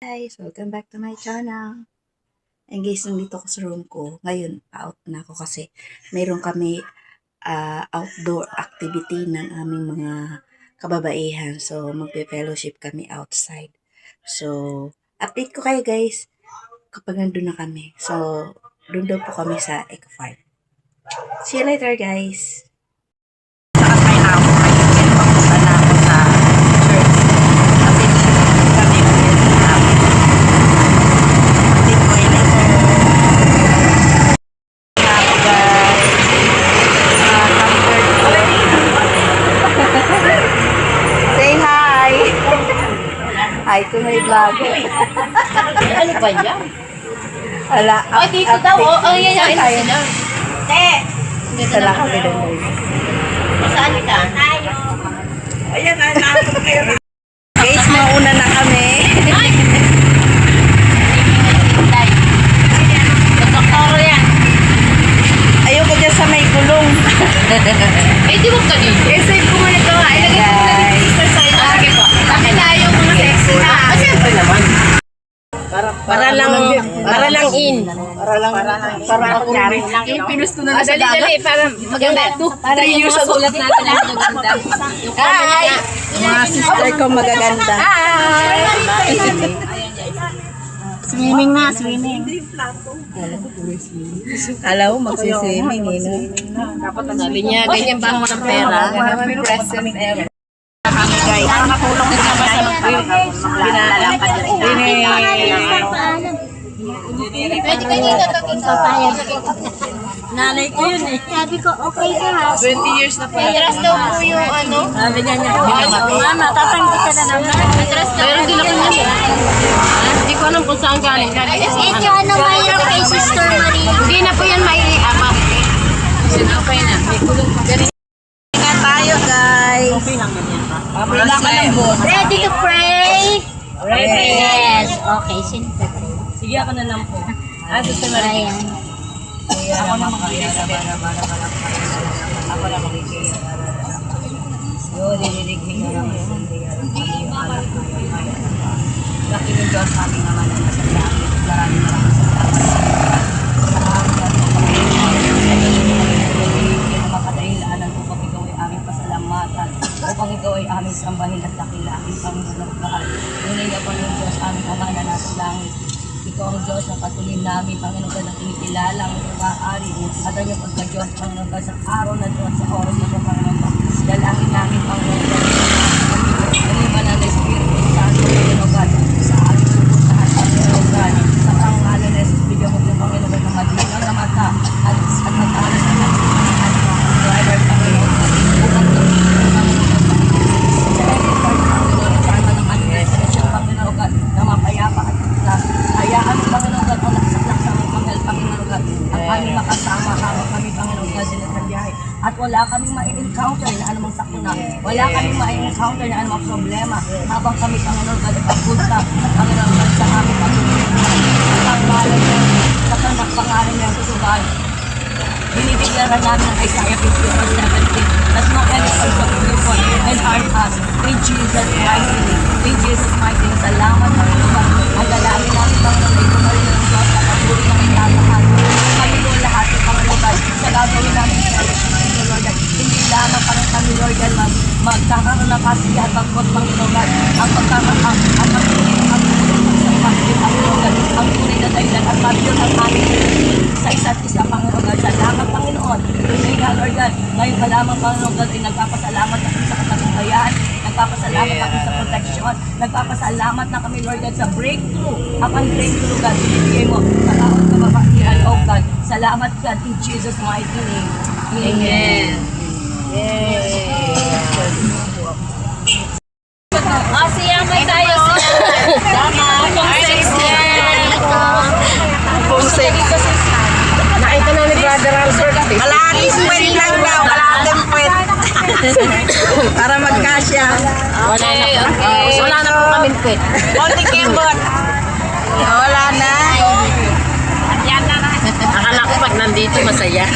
Guys, welcome back to my channel. And guys, nandito ako sa room ko. Ngayon, out na ako kasi mayroon kami outdoor activity ng aming mga kababaihan. So, magpe-fellowship kami outside. So, update ko kayo guys kapag nandun na kami. So, doon daw po kami sa Eco Park. See you later guys! Hi to my vlog. Ano ba yan? Ala. Ay, dito daw. Oh, yan yan. Sila. Te! Dito lang kami doon. Saan ka? Tayo. Ayan, naanap kayo. Guys, mauna na kami. Ay! Doktor yan. Ayoko dyan sa may gulong. Eh, di wag ka dito. Eh, save ko muna ito. Ay, lagay ko na dito sa side. Sige po. Bakit tayo mga sexy na? Siyempre naman. Para lang in. Para ako rin. Yung pinusto na sa dagat. Dali, para maganda. 3 years ago. Sulat natin ang maganda. Hi! Mga sister ko magaganda. Hi! Swimming na, swimming. Alam mo, magsiswimming eh. Sabi niya, ganyan ba ako ng pera? Present ever. Guys, nakakulong din naman sa pwede kayo dito taging papayag. Nanay ko yun eh. Sabi ko, okay ka ha. 20 years na pala. Madalas daw po yung ano. Sabi niya Mama, tatanggi ka na naman. Madalas daw. Pero hindi na ko niya. Hindi ko alam kung saan galing. Ito ano mayroon kay Sister Maria. Hindi na po yan maiiama. Okay na. May kulong pa. Ingat tayo guys. Wala ka ng boss. Ready to pray? Ready. Yes. Okay, simple. Sige ako na lang po. Sister Maria. Ako na makikita. Ako na makikita. Yo, dililig mo na naman. Laki ng Diyos aming naman na nasa langit. Maraming makadahilanan upang ikaw ay aming pasalamatan, upang ikaw ay aming sambahin at dakilain kami sa nagbahay. Ngunit na Panginoon Diyos aming ama na nasa langit. Ikaw ang Diyos na patuloy namin, Panginoon ka na kinikilala ang maaari at ang iyong pagka-Diyos, Panginoon ka sa araw na ito at sa oras na ito, Panginoon ka. Dalangin namin, Panginoon ka, naliman na Espiritu Santo, Panginoon ka, sa aming pupuntahan, Panginoon ka, sa pangalan na Jesus, bigyan mo yung Panginoon ka ng madinaw na mata at mag-alas na natin ang driver, Panginoon ka, upang Panginoon ka, Panginoon ka, na mapayapa at hayaan mo, Panginoon God, o nakasaklak sa aming pangal, Panginoon God, ang aming makasama habang kami, Panginoon God, sinasabyahe. At wala kaming ma-encounter na anumang sakuna. Wala kaming ma-encounter na anumang problema habang kami, Panginoon God, pagpunta, Panginoon God, sa aming pagpunta. Sa pangalan niya, susubahan. Binibiglaran namin ang Isaiah 50:17. That no any source of weapon and harm us. In Jesus' mighty name. In Jesus' mighty name. Salamat, Panginoon. Ang dalangin namin, Panginoon, ay tumarin ng Diyos na patuloy na may lalahan. Kami doon lahat, Panginoon, sa gagawin namin sa Panginoon, Lord. Hindi lamang kami, Lord, magkakaroon ng kasiyahan, pagkot, Panginoon, ang pagkakaroon, ang pagkakaroon, ang tunay na dahilan at mabiyot ang aming sa isa't isa, Panginoon God. Salamat, Panginoon. Tunay na, Lord God. Ngayon pa lamang, Panginoon God, ay nagpapasalamat na kami sa katagumpayan. Nagpapasalamat na kami sa protection. Nagpapasalamat na kami, Lord God, sa breakthrough. Upon breakthrough, God, binibigay mo sa kaon kababaihan, oh God. Salamat, God, in Jesus' mighty name. Amen. Oh, siyamay tayo. Tama. Phone sex. Nakita na ni Brother Albert. Kalahating puwet lang daw. Kalahating puwet. Para magkasya. Wala na po kami pwet. Konting kembot. Wala na. Akala ko pag nandito masaya.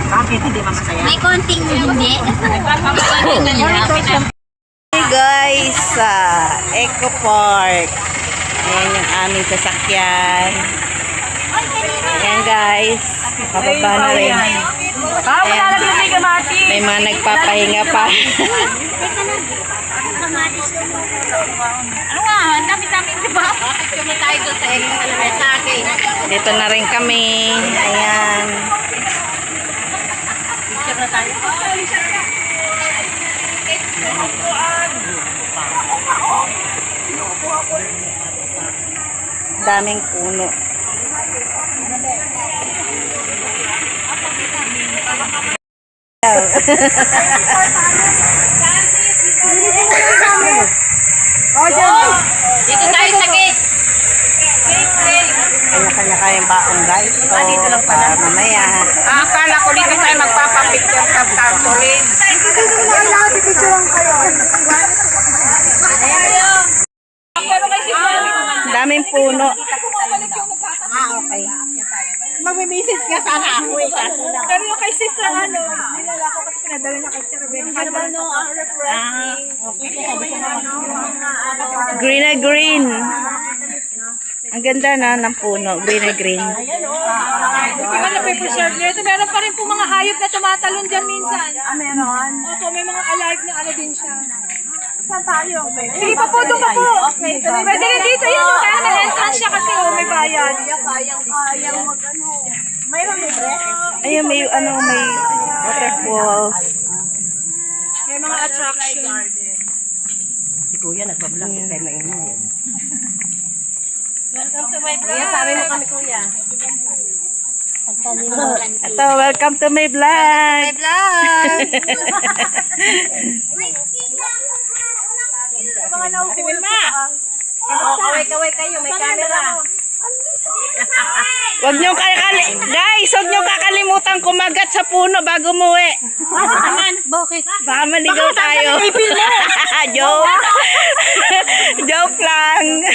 Bakit hindi masaya? May konting hindi. Hey guys, sa Eco Park. Ayan yung aming sasakyan. Ayan guys. Nakababa na rin. Ayan. May mga nagpapahinga pa. Ano nga, ang dami-dami, di ba? Bakit kami tayo doon sa sa akin? Dito na rin kami. Ayan. Picture na tayo. Daming puno. Dito tayo sa gate. Kanya-kanya kayong baon guys. So, dito lang pala. Mamaya. Akala ko dito tayo magpapapicture sa tarpaulin. Daming puno. Okay. Magme-message nga sana ako eh. Kaso lang. Pero yung kay sister ano, dinala ko kasi pinadala niya kay Sir Ben. Ano, refreshing. Green na green. Ang ganda na ng puno. Green na green. Hindi ka na-preserve niya. Ito meron pa rin po mga hayop na tumatalon dyan minsan. Meron? Opo, may mga alive na ano din siya. Saan tayo? Sige pa po, doon pa po. Okay. Pwede rin dito yun. Kaya may entrance siya kasi may bayad. Kayang mag-ano. Mayroon libre? Ayun, may ano, may waterfalls. May mga attraction. Si Kuya nagbablog kay maingay. Welcome to my vlog. Sabi mo kami, Kuya. Ito, welcome to my vlog. Mga naupunin mo. Kaway-kaway kayo, may camera. Guys, huwag niyong kakalimutan kumagat sa puno bago umuwi. Bakit? Baka maligaw tayo. Joke. Joke lang.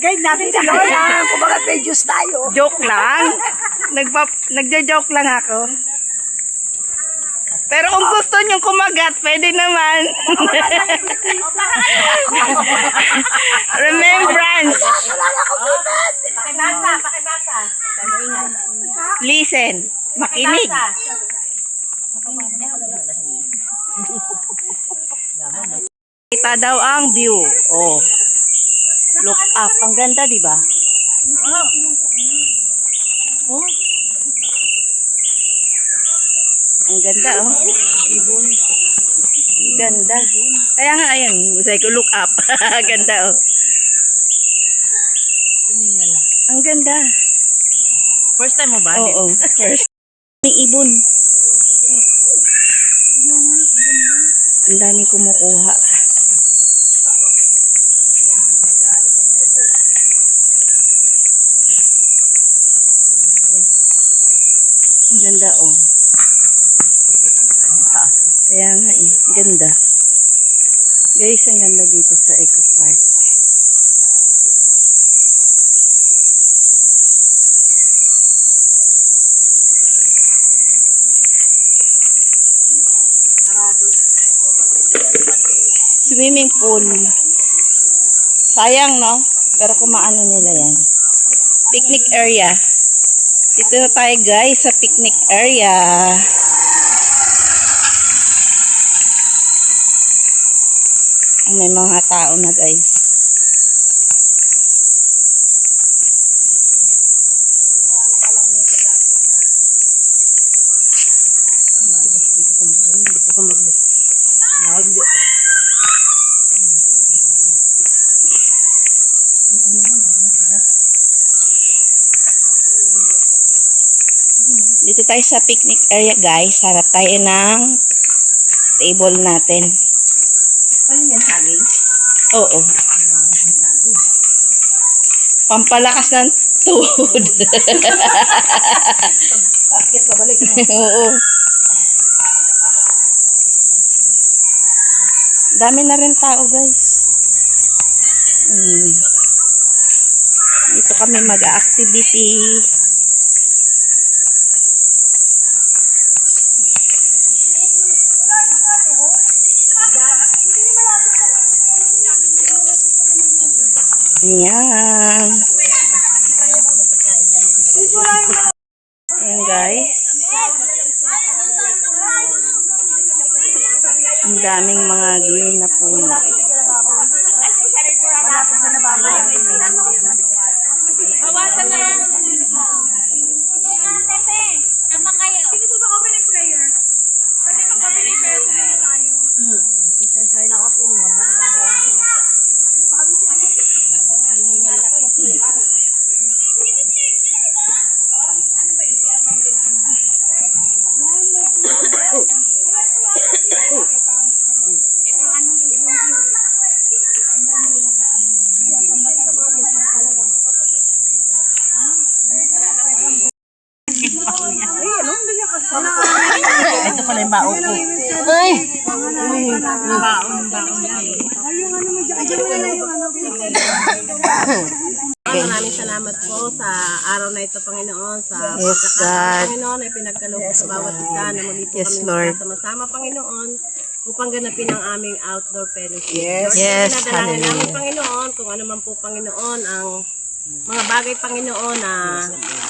Guide natin si Lola. Kumbaga may juice tayo. Joke lang. Nagja-joke lang ako. Pero kung gusto niyong kumagat, pwede naman. Remembrance. Pakibasa. Listen. Makinig. Kita daw ang view. Oh. Look up. Ang ganda, di ba? Oh. Ang ganda, oh. Ganda. Kaya nga, ayan. Sabi ko, look up. Ganda, oh. Ang ganda. First time mo ba? Oo, first. May ibon. Ang daming kumukuha. Ang ganda, oh. Kaya nga eh, ganda. Guys, ang ganda dito sa Eco Park. Swimming pool. Sayang, no? Pero kumaano nila yan. Picnic area. Dito na tayo, guys, sa picnic area. May mga tao na, guys. Dito tayo sa picnic area, guys. Harap tayo ng table natin. Ano yan, saging? Oo. Pampalakas ng tuhod. Bakit pabalik mo? Oo. Dami na rin tao, guys. Dito kami mag-activity. Ayan. Ayan guys. Ang daming mga green na puno. Bawasan na lang. Sama kayo. Pwede po ba open and prayer? Pwede ba open and prayer tayo? Ito pala yung baon ko. Ay! Maraming salamat po sa araw na ito, Panginoon, sa Yes, God. Panginoon ay pinagkaloob sa bawat isa na muli po Yes, kami Lord. sama-sama, Panginoon, upang ganapin ang aming outdoor fellowship. Yes. Lord, Yes, pinadalangin hallelujah. namin, Panginoon, kung ano man po, Panginoon, ang mga bagay, Panginoon, na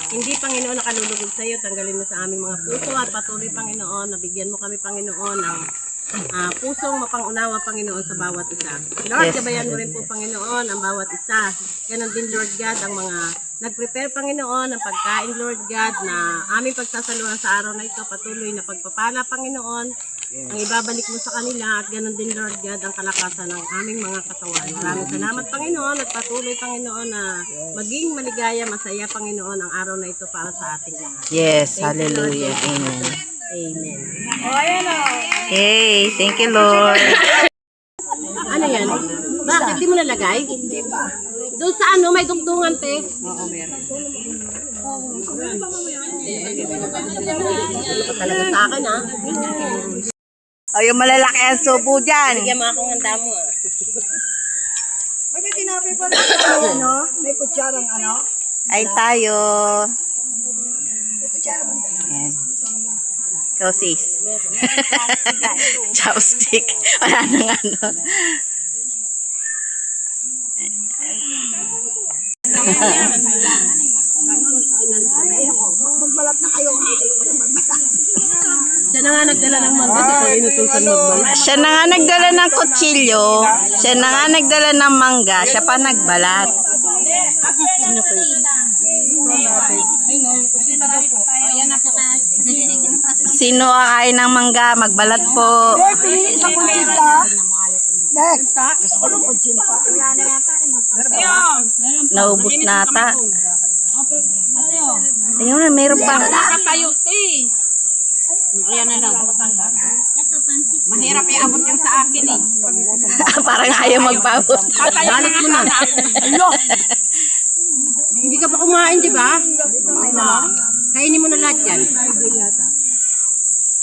hindi, Panginoon, nakalulugod sa iyo, tanggalin mo sa aming mga puso at patuloy, Panginoon, nabigyan mo kami, Panginoon, ng pusong mapangunawa, Panginoon, sa bawat isa. Lord, Yes, gabayan mo rin po, Panginoon, ang bawat isa. Ganon din, Lord God, ang mga nag-prepare, Panginoon, ng pagkain, Lord God, na aming pagsasaluhan sa araw na ito, patuloy na pagpapala, Panginoon, ang ibabalik mo sa kanila, at ganon din, Lord God, ang kalakasan ng aming mga katawan. Maraming salamat, Panginoon, at patuloy, Panginoon, na maging maligaya, masaya, Panginoon, ang araw na ito para sa ating lahat. Yes, hallelujah. Amen. Amen. Hey, thank you, Lord. Ano yan? Bakit di mo nalagay? Hindi pa. Doon sa ano, may dugtungan, te. Oo, meron. Talaga sa akin, ha? O, yung malalaki ang subo dyan. Bigyan mo akong handa mo, ah. Ay tayo. Ayan. Ikaw, sis. Chopstick. Wala nang ano. Siya na nga nagdala ng mangga, siya pa inutusan magbalat. Siya na nga nagdala ng kutsilyo. Siya na nga nagdala ng mangga. Siya pa nagbalat. Sino kakain ng mangga? Magbalat po. Naubos na ata. Ayun na, meron pa. Tayo, te. Ito, pansit. Mahirap iabot yan sa akin eh. Parang ayaw magpabot. Balot mo na. Hindi ka pa kumain, di ba? Kainin mo na lahat yan.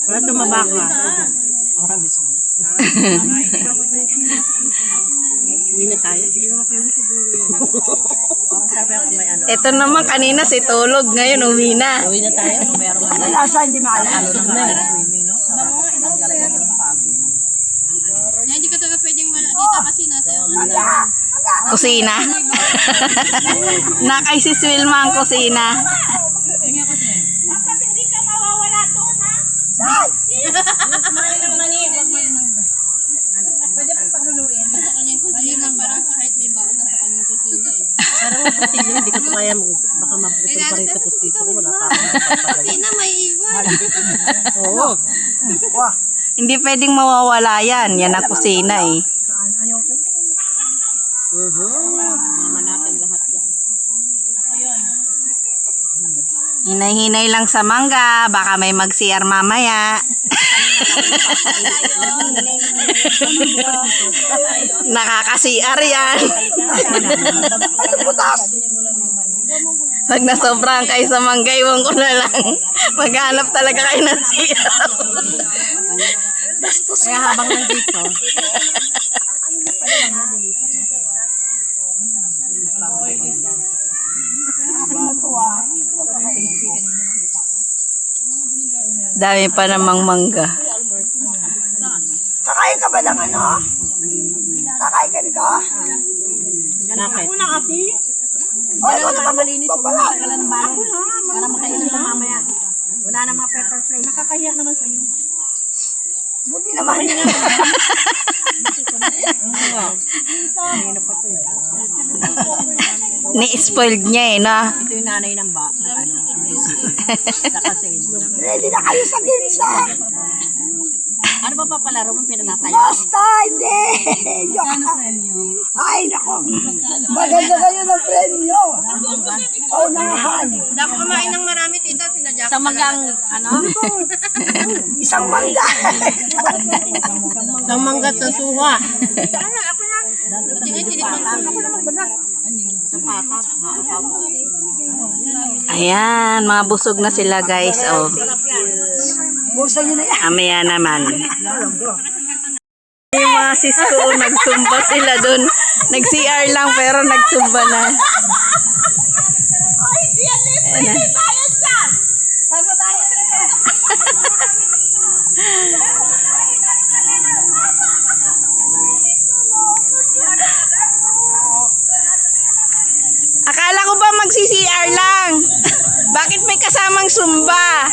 Para tumaba ka. Uwi na tayo. Ito naman kanina si tulog, ngayon uwi na. Uwi na tayo. Hindi ka talaga pwedeng wala dito kasi nasa yung ano. Kusina. Nakay si Swilma ang kusina. Sa kanyang kusina, parang kahit may baon na sa kanyang kusina eh. Parang ang pusilyo, hindi ko pa kaya baka maputol pa rin sa pustiso ko. Wala pa akong magpapalagay. Kusina, may iwan. Oo. Hindi pwedeng mawawala yan. Yan ang kusina eh. Mama natin lahat yan. Hinay-hinay lang sa mangga. Baka may mag-CR mamaya. Nakaka-CR yan. Pag nasobrahan kayo sa mangga, iwan ko na lang. Maghanap talaga kayo ng CR. Kaya habang nandito, Dami pa namang mangga. Kakain ka ba ng ano? Kakain ka nito? Bakit? Ay, para malinis mo matagalan ng balon. Para makainom sa mamaya. Wala na mga pepper flake. Nakakahiya naman sa'yo. Buti naman. Ni-spoiled niya eh, na. Ito yung nanay ng ready na kayo sa ginsa. Ano ba papalaro mo pinagkakayo? Basta, hindi. Ay, nako. Maganda kayo ng premyo. Oh, nahan. Hindi ako kumain ng marami, tita. Sinadya ko Sa magang, ano? Isang mangga. Sa manggat sa suha. Buti nga, tinipang Ayan, mga busog na sila guys. Oh. Busa nyo na yan. Amaya naman. Yung mga sis ko, nagsumba sila dun. Nag-CR lang pero nagsumba na. Ayan na. Akala ko ba magsi-CR lang? Bakit may kasamang sumba?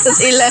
Sila.